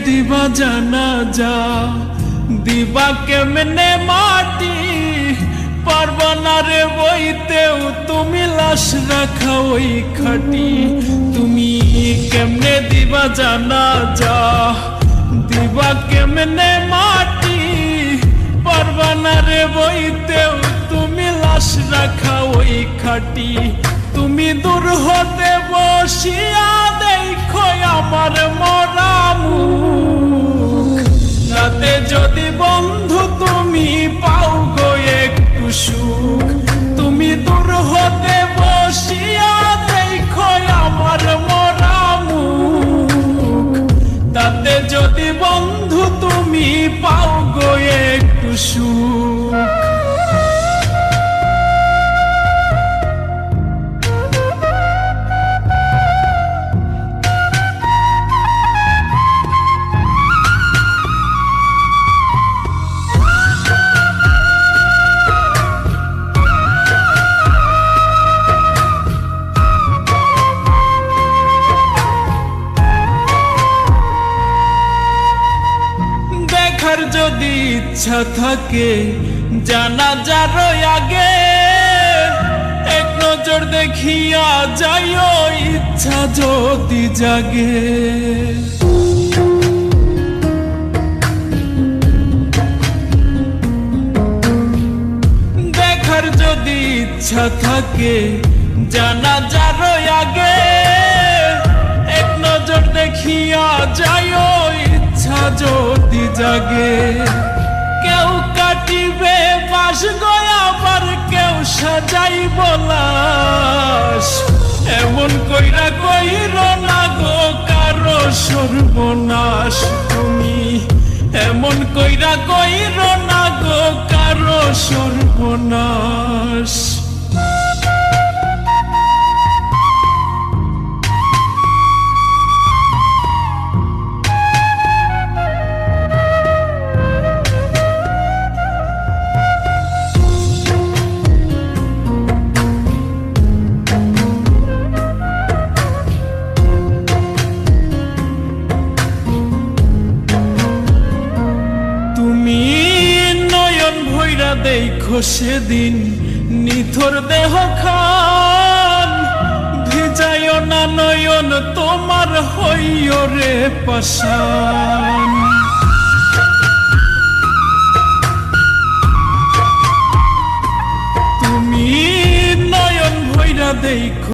দিবা জানাজা, দিবা কেমনে মাটি, পারবা না রে বইতেও তুমি লাশ রাখা ওই খাটি। তুমি কেমনে দিবা জানাজা, দিবা কেমনে মাটি, পারবা না রে বইতেও তুমি লাশ রাখা ওই খাটি। তুমি দূর হতে বসিয়া দেখো আমার মরা মুখ, রাতে যদি বন্ধু তুমি পাও গো একটু সুখ। তুমি দূর হতে বসিয়া দেখো আমার মরা মুখ, তাতে যদি বন্ধু তুমি পাও গো একটু সুখ। দেখার যদি ইচ্ছা থাকে জানাজার আগে, এক নজর দেখিয়া যাইও ইচ্ছা যদি জাগে। দেখার যদি ইচ্ছা থাকে জানাজার আগে, এক নজর দেখিয়া যাইও ইচ্ছা যদি জাগে। কেউ কাটিবে বাস গয়া, আবার কেউ সাজাইব লাশ, এমন কইরা কইর না গো কারো সর্বনাশ। তুমি এমন কইরা কইর না গো কারো সর্বনাশ। দেখো সেদিন নিথর দেহ খান, ভিজাইও না নয়ন তোমার হইও রে পাষাণ। তুমি নয়ন ভৈরা দেখো